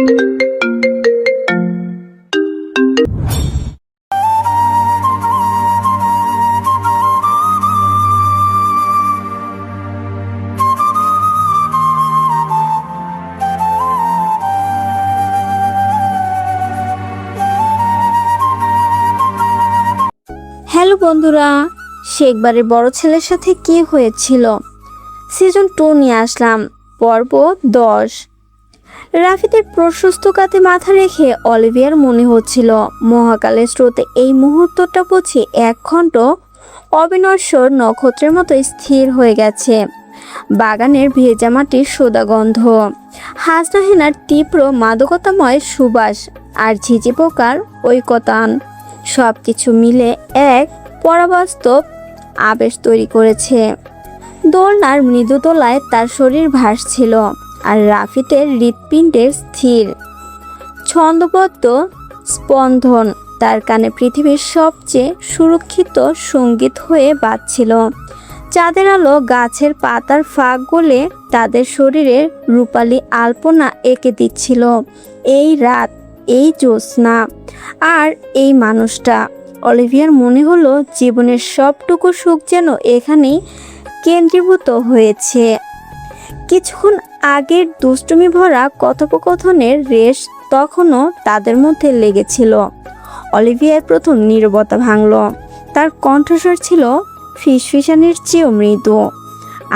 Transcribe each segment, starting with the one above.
Hello বন্ধুরা, শেখবারের বড় ছেলের সাথে কি হয়েছিল সিজন 2 নিয়ে আসলাম, পর্ব 10। রাফিদের প্রশস্ত কাঁধে মাথা রেখে অলিভিয়ার মনে হচ্ছিল মহাকালের স্রোতে এই মুহূর্তটা বুঝি একখণ্ড অবিনশ্বর নক্ষত্রের মতো স্থির হয়ে গেছে। বাগানের ভেজা মাটির সোদা গন্ধ, হাসনাহেনার তীব্র মাদকতাময় সুবাস আর ঝিঝি পোকার ঐকতান সব কিছু মিলে এক পরাবাস্তব আবেশ তৈরি করেছে। দোলনার মৃদু দোলায় তার শরীর ভাসছিল, আর রাফিদের হৃৎপিণ্ডের স্থির ছন্দবদ্ধ স্পন্দন তার কানে পৃথিবীর সবচেয়ে সুরক্ষিত সঙ্গীত হয়ে বাজছিল। চাঁদের আলো গাছের পাতার ফাঁক গলে তাদের শরীরের রূপালী আলপনা এঁকে দিচ্ছিল। এই রাত, এই জ্যোৎস্না আর এই মানুষটা। অলিভিয়ার মনে হলো জীবনের সবটুকু সুখ যেন এখানেই কেন্দ্রীভূত হয়েছে। কিছুক্ষণ আগের দুষ্টুমি ভরা কথোপকথনের রেশ তখনও তাদের মধ্যে লেগেছিল। অলিভিয়ার প্রথম নীরবতা ভাঙল। তার কণ্ঠস্বর ছিল ফিসফিসানির চেয়েও মৃদু।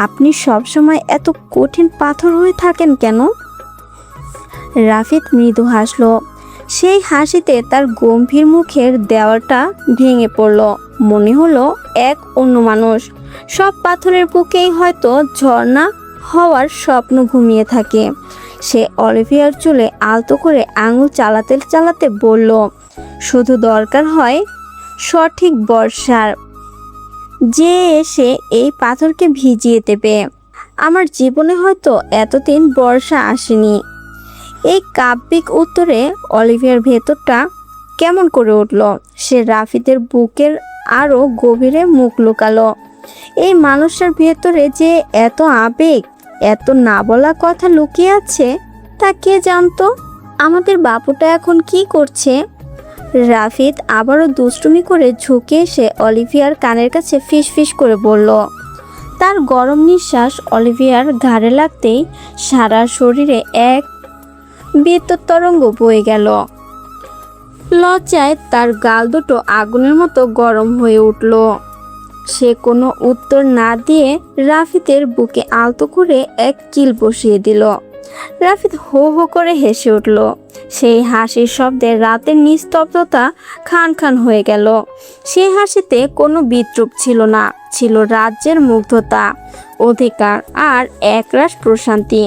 আপনি সবসময় এত কঠিন পাথর হয়ে থাকেন কেন? রাফিদ মৃদু হাসল। সেই হাসিতে তার গম্ভীর মুখের দেওয়ালটা ভেঙে পড়ল। মনে হলো এক অন্য মানুষ। সব পাথরের বুকেই হয়তো ঝর্ণা হওয়ার স্বপ্ন ঘুমিয়ে থাকে। সে অলিভিয়ার চুলে আলতো করে আঙুল চালাতে চালাতে বলল, শুধু দরকার হয় সঠিক বর্ষার, যে এসে এই পাথরকে ভিজিয়ে দেবে। আমার জীবনে হয়তো এতদিন বর্ষা আসেনি। এই কাব্যিক উত্তরে অলিভিয়ার ভেতরটা কেমন করে উঠল। সে রাফিদের বুকের আরও গভীরে মুখ লুকালো। এই মানুষটার ভেতরে যে এত আবেগ, এত না বলা কথা লুকিয়ে আছে, তা কে জানতো? আমাদের বাবুটা এখন কি করছে? রাফিদ আবারও দুষ্টুমি করে ঝুঁকে এসে অলিভিয়ার কানের কাছে ফিসফিস করে বলল। তার গরম নিঃশ্বাস অলিভিয়ার ঘাড়ে লাগতেই সারা শরীরে এক বিদ্যুৎ তরঙ্গ বয়ে গেল। লজ্জায় তার গাল দুটো আগুনের মতো গরম হয়ে উঠল। সে কোনো উত্তর না দিয়ে রাফিদের বুকে আলতো করে এক কিল বসিয়ে দিল। রাফিদ হো হো করে হেসে উঠল। সেই হাসির শব্দে রাতের নিস্তব্ধতা খান খান হয়ে গেল। সেই হাসিতে কোনো বিদ্রুপ ছিল না, ছিল রাজ্যের মুগ্ধতা, অধিকার আর একরাশ প্রশান্তি।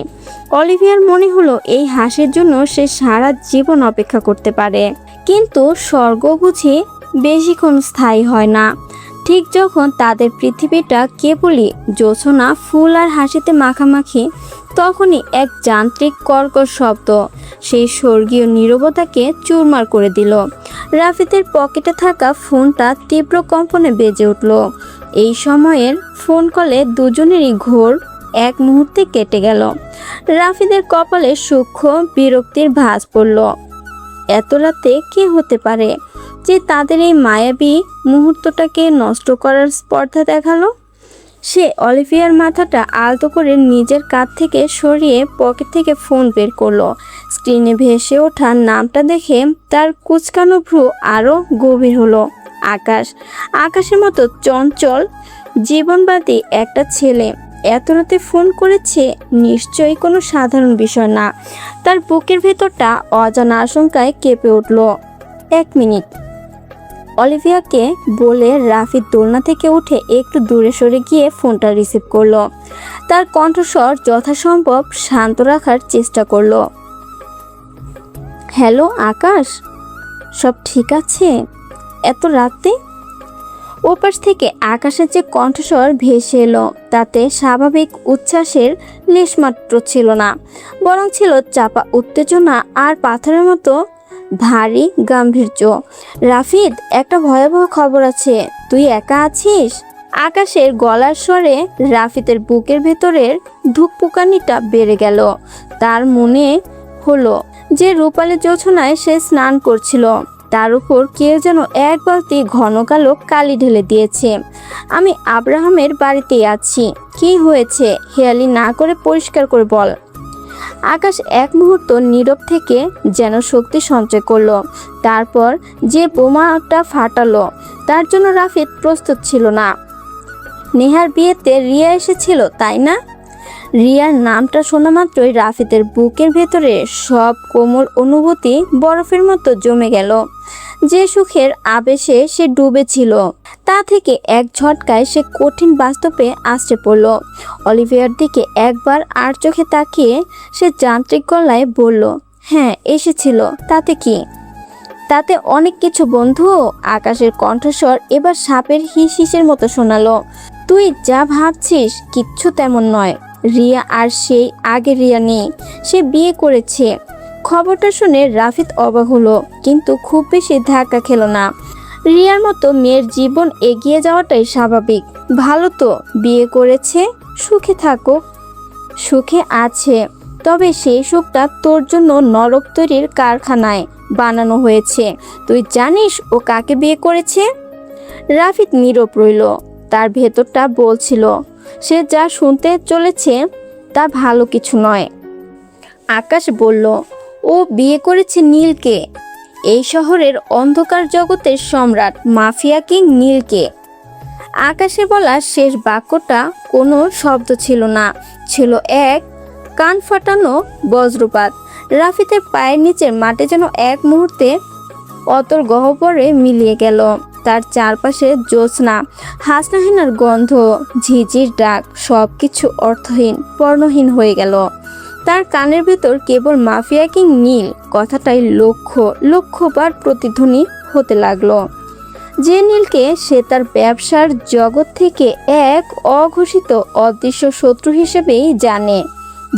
অলিভিয়ার মনে হলো এই হাসির জন্য সে সারা জীবন অপেক্ষা করতে পারে। কিন্তু স্বর্গ বুঝি বেশিক্ষণ স্থায়ী হয় না। ঠিক যখন তাদের পৃথিবীটা কেবলই জোছনা ফুল আর হাসিতে মাখামাখি, তখনই এক যান্ত্রিক কর্কশ শব্দ সেই স্বর্গীয় নীরবতাকে চুরমার করে দিল। রাফিদের পকেটে থাকা ফোনটা তীব্র কম্পনে বেজে উঠল। এই সময়ের ফোন কলে দুজনেরই ঘোর এক মুহূর্তে কেটে গেল। রাফিদের কপালে সূক্ষ্ম বিরক্তির ভাঁজ পড়ল। এত রাতে কে হতে পারে যে তাদের এই মায়াবী মুহূর্তটাকে নষ্ট করার স্পর্ধা দেখালো? সে অলিভিয়ার মাথাটা আলতো করে নিজের কাঁধ থেকে সরিয়ে পকেট থেকে ফোন বের করলো। স্ক্রিনে ভেসে ওঠা নামটা দেখে তার কুচকানো ভ্রু আরও গভীর হলো। আকাশ। আকাশের মতো চঞ্চল জীবনবাদী একটা ছেলে এত রাতে ফোন করেছে, নিশ্চয়ই কোনো সাধারণ বিষয় না। তার বুকের ভেতরটা অজানা আশঙ্কায় কেঁপে উঠল। 1 মিনিট, অলিভিয়াকে বলে রাফিদ দোলনা থেকে উঠে একটু দূরে সরে গিয়ে ফোনটা রিসিভ করলো। তার কণ্ঠস্বর যথাসম্ভব শান্ত রাখার চেষ্টা করলো। হ্যালো আকাশ, সব ঠিক আছে? এত রাতে? ওপাশ থেকে আকাশের যে কণ্ঠস্বর ভেসে এলো তাতে স্বাভাবিক উচ্ছ্বাসের লেশমাত্র ছিল না, বরং ছিল চাপা উত্তেজনা আর পাথরের মতো ভারী গাম্ভীর্য। রাফিদ, একটা ভয়াবহ খবর আছে, তুই একা আছিস? আকাশের গলার স্বরে রাফিদের বুকের ভেতরের ধুকপুকানিটা বেড়ে গেল। তার মনে হলো যে রূপালী জোছনায় সে স্নান করছিল তার উপর কেউ যেন এক বালতি ঘন কালো কালি ঢেলে দিয়েছে। আমি আব্রাহামের বাড়িতেই আছি। কি হয়েছে? হেয়ালি না করে পরিষ্কার করে বল। আকাশ এক মুহূর্ত নীরব থেকে যেন শক্তি সঞ্চয় করলো। তারপর যে বোমাটা ফাটালো তার জন্য রাফিদ প্রস্তুত ছিল না। নেহার বিয়েতে রিয়া এসেছিল, তাই না? রিয়ার নামটা শোনা মাত্রই রাফিদের বুকের ভেতরে সব কোমল অনুভূতি বরফের মতো জমে গেল। যে সুখের আবেশে সে ডুবেছিল তা থেকে এক ঝটকায় সে কঠিন বাস্তবে আছড়ে পড়ল। অলিভিয়ার দিকে একবার আর চোখে তাকিয়ে সে যান্ত্রিক গলায় বলল, হ্যাঁ এসেছিল। তাতে কি? তাতে অনেক কিছু বন্ধু। আকাশের কণ্ঠস্বর এবার সাপের হিস হিসের মতো শোনালো। তুই যা ভাবছিস কিচ্ছু তেমন নয়। রিয়া আর সেই আগে রিয়া নেই, সে বিয়ে করেছে। খবরটা শুনে রাফিদ অবাক হলো, কিন্তু খুব বেশি ধাক্কা খেলো না। রিয়ার মতো মেয়ের জীবন এগিয়ে যাওয়াটাই স্বাভাবিক। ভালো তো, বিয়ে করেছে, সুখে থাকুক। সুখে আছে, তবে সেই সুখটা তোর জন্য নরক তৈরির কারখানায় বানানো হয়েছে। তুই জানিস ও কাকে বিয়ে করেছে? রাফিদ নীরব রইল। তার ভেতরটা বলছিল সে যা শুনতে চলেছে তা ভালো কিছু নয়। আকাশ বলল, ও বিয়ে করেছে নীলকে, এই শহরের অন্ধকার জগতের সম্রাট মাফিয়া কিং নীলকে। আকাশে বলা শেষ বাক্যটা কোনো শব্দ ছিল না, ছিল এক কান ফাটানো বজ্রপাত। রাফিদের পায়ের নিচের মাটি যেন এক মুহূর্তে অতল গহ্বরে মিলিয়ে গেল। তার চারপাশে জ্যোৎস্না, হাসনাহিনার গন্ধ, ঝিঝির ডাক, সব কিছু অর্থহীন, বর্ণহীন হয়ে গেল। তার কানের ভেতর কেবল মাফিয়া কিং নীল কথাটাই লক্ষ লক্ষবার প্রতিধ্বনি হতে লাগলো। যে নীলকে সে তার ব্যবসার জগৎ থেকে এক অঘোষিত অদৃশ্য শত্রু হিসেবেই জানে,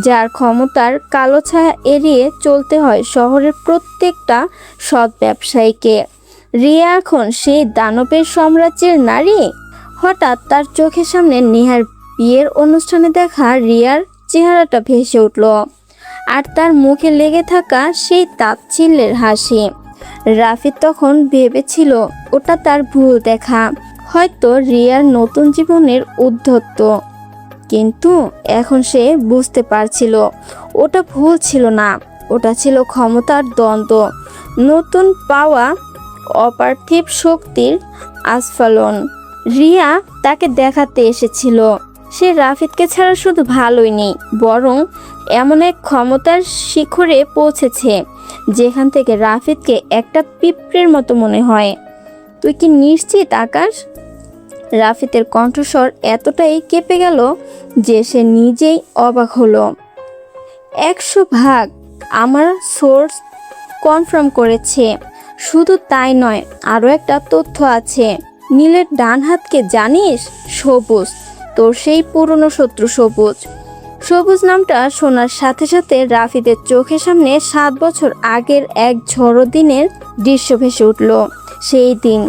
যার ক্ষমতার কালো ছায়া এড়িয়ে চলতে হয় শহরের প্রত্যেকটা সৎ ব্যবসায়ীকে। রিয়া এখন সেই দানবের সাম্রাজ্যের নারী। হঠাৎ তার চোখের সামনে নেহার বিয়ের অনুষ্ঠানে দেখা রিয়ার চেহারাটা ভেসে উঠল, আর তার মুখে লেগে থাকা সেই তাচ্ছিল্যের হাসি। রাফিদ তখন ভেবেছিল ওটা তার ভুল দেখা, হয়তো রিয়ার নতুন জীবনের উদ্ধত্ত। কিন্তু এখন সে বুঝতে পারছিল ওটা ভুল ছিল না, ওটা ছিল ক্ষমতার দ্বন্দ্ব, নতুন পাওয়া অপার্থিব শক্তির আস্ফালন। রিয়া তাকে দেখাতে এসেছিল সে রাফিদকে ছাড়া শুধু ভালোই নেই, বরং এমন এক ক্ষমতার শিখরে পৌঁছেছে যেখান থেকে রাফিদকে একটা পিঁপড়ের মতো মনে হয়। তুই কি নিশ্চিত আকাশ? রাফিদের কণ্ঠস্বর এতটাই কেঁপে গেল যে সে নিজেই অবাক হলো। 100 ভাগ, আমার সোর্স কনফার্ম করেছে। শুধু তাই নয়, আরও একটা তথ্য আছে। নীলের ডান হাতকে জানিস? সবুজ, তোর সেই পুরনো শত্রু সবুজ। সবুজ নামটা শোনার সাথে সাথে রাফিদের চোখের সামনে 7 বছর আগের এক ঝড়ো দিনের দৃশ্য ভেসে উঠল। সেই দিন,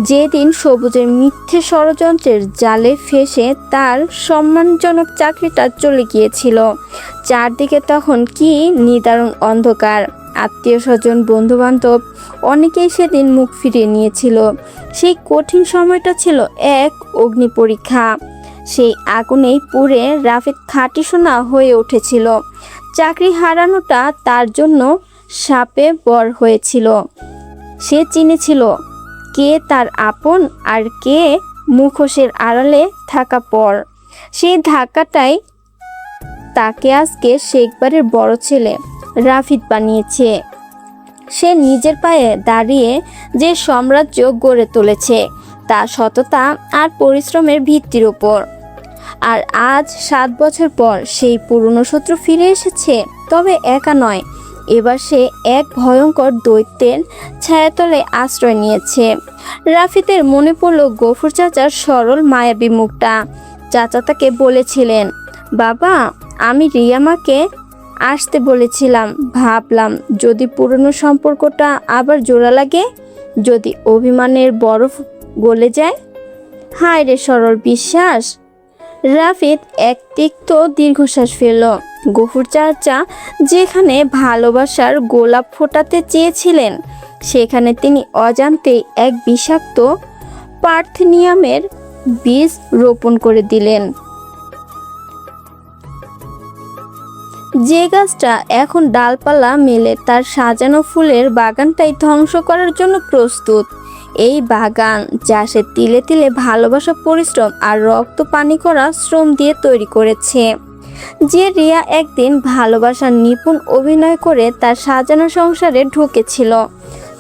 যেদিন সবুজের মিথ্যে ষড়যন্ত্রের জালে ফেসে তার সম্মানজনক চাকরিটা চলে গিয়েছিল। চারদিকে তখন কি নিদারুণ অন্ধকার। আত্মীয় স্বজন, বন্ধুবান্ধব অনেকেই সেদিন মুখ ফিরিয়ে নিয়েছিল। সেই কঠিন সময়টা ছিল এক অগ্নি পরীক্ষা। সেই আগুনেই পুড়ে রাফিদ খাঁটি সোনা হয়ে উঠেছিল। চাকরি হারানোটা তার জন্য শাপে বর হয়েছিল। সে চিনেছিল কে তার আপন আর কে মুখোশের আড়ালে থাকা পর। সেই ধাক্কাটাই তাকে আজকে শেখবারের বড় ছেলে রাফিদ বানিয়েছে। সে নিজের পায়ে দাঁড়িয়ে যে সাম্রাজ্য গড়ে তুলেছে তা সততা আর পরিশ্রমের ভিত্তির উপর। আর আজ 7 বছর পর সেই পুরনো শত্রু ফিরে এসেছে, তবে একা নয়। এবার সে এক ভয়ঙ্কর দৈত্যের ছায়াতলে আশ্রয় নিয়েছে। রাফিদের মনে পড়ল গফুর চাচার সরল মায়াবী মুখটা। চাচা তাকে বলেছিলেন, বাবা আমি রিয়ামাকে আসতে বলেছিলাম, ভাবলাম যদি পুরনো সম্পর্কটা আবার জোড়া লাগে, যদি অভিমানের বরফ গলে যায়। হায় রে সরল বিশ্বাস। রাফিদ এক তিক্ত দীর্ঘশ্বাস ফেলল। গফুর চাচা যেখানে ভালোবাসার গোলাপ ফোটাতে চেয়েছিলেন, সেখানে তিনি অজান্তেই এক বিষাক্ত পার্থেনিয়ামের বীজ রোপণ করে দিলেন। যে গাছটা এখন ডালপালা মেলে তার সাজানো ফুলের বাগানটাই ধ্বংস করার জন্য প্রস্তুত। এই বাগান যা সে তিলে তিলে ভালোবাসা, পরিশ্রম আর রক্ত পানি করা শ্রম দিয়ে তৈরি করেছে। যে রিয়া একদিন ভালোবাসার নিপুণ অভিনয় করে তার সাজানো সংসারে ঢুকেছিল,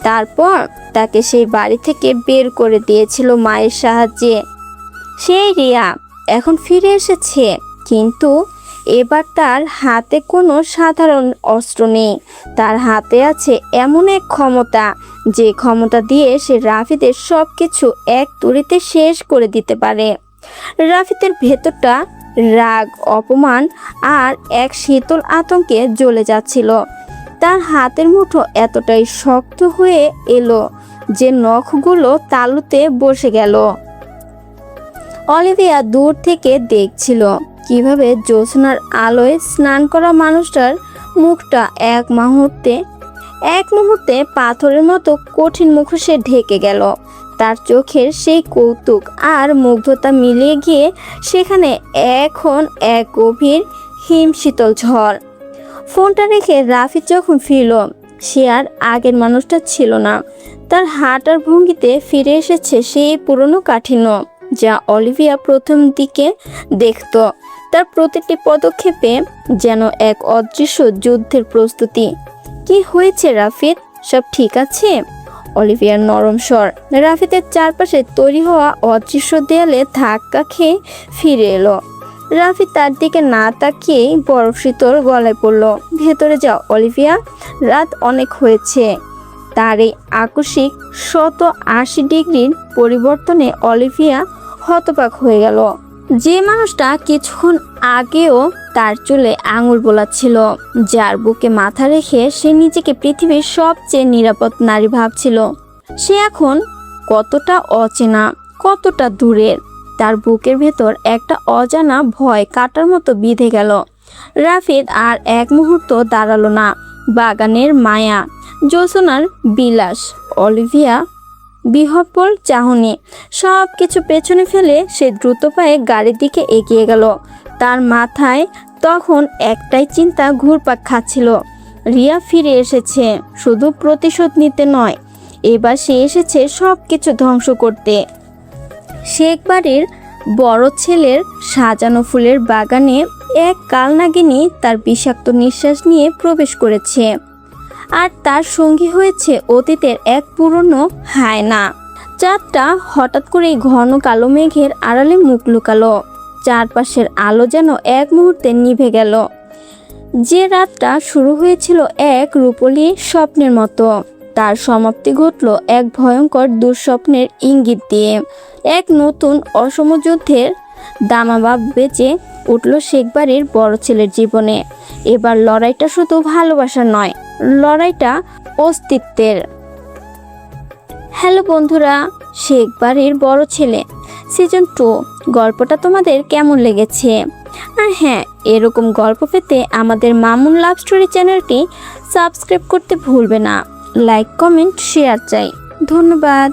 তারপর তাকে সেই বাড়ি থেকে বের করে দিয়েছিল মায়ের সাহায্যে, সেই রিয়া এখন ফিরে এসেছে। কিন্তু এবার তার হাতে কোনো সাধারণ অস্ত্র নেই, তার হাতে আছে এমন এক ক্ষমতা, যে ক্ষমতা দিয়ে সে রাফিদের সব কিছু এক তুড়িতে শেষ করে দিতে পারে। রাফিদের ভেতরটা রাগ, অপমান আর এক শীতল আতঙ্কে জ্বলে যাচ্ছিল। তার হাতের মুঠো এতটাই শক্ত হয়ে এলো যে নখগুলো তালুতে বসে গেল। অলিভিয়া দূর থেকে দেখছিল কিভাবে জ্যোৎস্নার আলোয় স্নান করা মানুষটার মুখটা এক মুহূর্তে পাথরের মতো কঠিন মুখোশে ঢেকে গেল। তার চোখের সেই কৌতুক আর মুগ্ধতা মিলিয়ে গিয়ে সেখানে এখন এক গভীর হিমশীতল ঝড়। ফোনটা রেখে রাফিদ যখন ফিরল, সে আর আগের মানুষটা ছিল না। তার হাঁটার ভঙ্গিতে ফিরে এসেছে সেই পুরনো কাঠিন্য যা অলিভিয়া প্রথম দিকে দেখত। তার প্রতিটি পদক্ষেপে যেন এক অদৃশ্য যুদ্ধের প্রস্তুতি। কি হয়েছে রাফিদ, সব ঠিক আছে? অলিভিয়ার নরম স্বর রাফিদের চারপাশে তৈরি হওয়া অদৃশ্য দেয়ালে ধাক্কা খেয়ে ফিরে এলো। রাফিদ তার দিকে না তাকিয়েই বরফ শীতল গলায় পড়ল, ভেতরে যাও অলিভিয়া, রাত অনেক হয়েছে। তার এই আকস্মিক 180 ডিগ্রির পরিবর্তনে অলিভিয়া হতবাক হয়ে গেল। যে মানুষটা কিছুক্ষণ আগেও তার চুলে আঙুল বোলাচ্ছিল, যার বুকে মাথা রেখে সে নিজেকে পৃথিবীর সবচেয়ে নিরাপদ নারী ভাবছিল, সে এখন কতটা অচেনা, কতটা দূরের। তার বুকের ভেতর একটা অজানা ভয় কাটার মতো বিঁধে গেল। রাফিদ আর এক মুহূর্ত দাঁড়ালো না। বাগানের মায়া, জ্যোৎস্নার বিলাস, অলিভিয়া বিহ্বল চাহনি, সব কিছু পেছনে ফেলে সে দ্রুত পায়ে গাড়ির দিকে এগিয়ে গেল। তার মাথায় তখন একটাই চিন্তা ঘুরপাক খাচ্ছিল, রিয়া ফিরে এসেছে শুধু প্রতিশোধ নিতে নয়, এবার সে এসেছে সব কিছু ধ্বংস করতে। শেখ বাড়ির বড় ছেলের সাজানো ফুলের বাগানে এক কালনাগিনী তার বিষাক্ত নিঃশ্বাস নিয়ে প্রবেশ করেছে, আর তার সঙ্গী হয়েছে অতীতের এক পুরনো হায়না। চাঁদটা হঠাৎ করেই ঘন কালো মেঘের আড়ালে মুখ লুকালো। চারপাশের আলো যেন এক মুহূর্তে নিভে গেল। যে রাতটা শুরু হয়েছিল এক রূপলী স্বপ্নের মতো, তার সমাপ্তি ঘটল এক ভয়ঙ্কর দুঃস্বপ্নের ইঙ্গিত দিয়ে। এক নতুন অসম যুদ্ধের দামামা বেজে উঠল শেখ বাড়ির বড় ছেলের জীবনে। এবার লড়াইটা শুধু ভালোবাসার নয়, লড়াইটা অস্তিত্বের। হ্যালো বন্ধুরা, শেখ বাড়ির বড় ছেলে সিজন 2 গল্পটা তোমাদের কেমন লেগেছে? আর হ্যাঁ, এরকম গল্প পেতে আমাদের মামুন লাভ স্টোরি চ্যানেলটি সাবস্ক্রাইব করতে ভুলবে না। লাইক, কমেন্ট, শেয়ার চাই। ধন্যবাদ।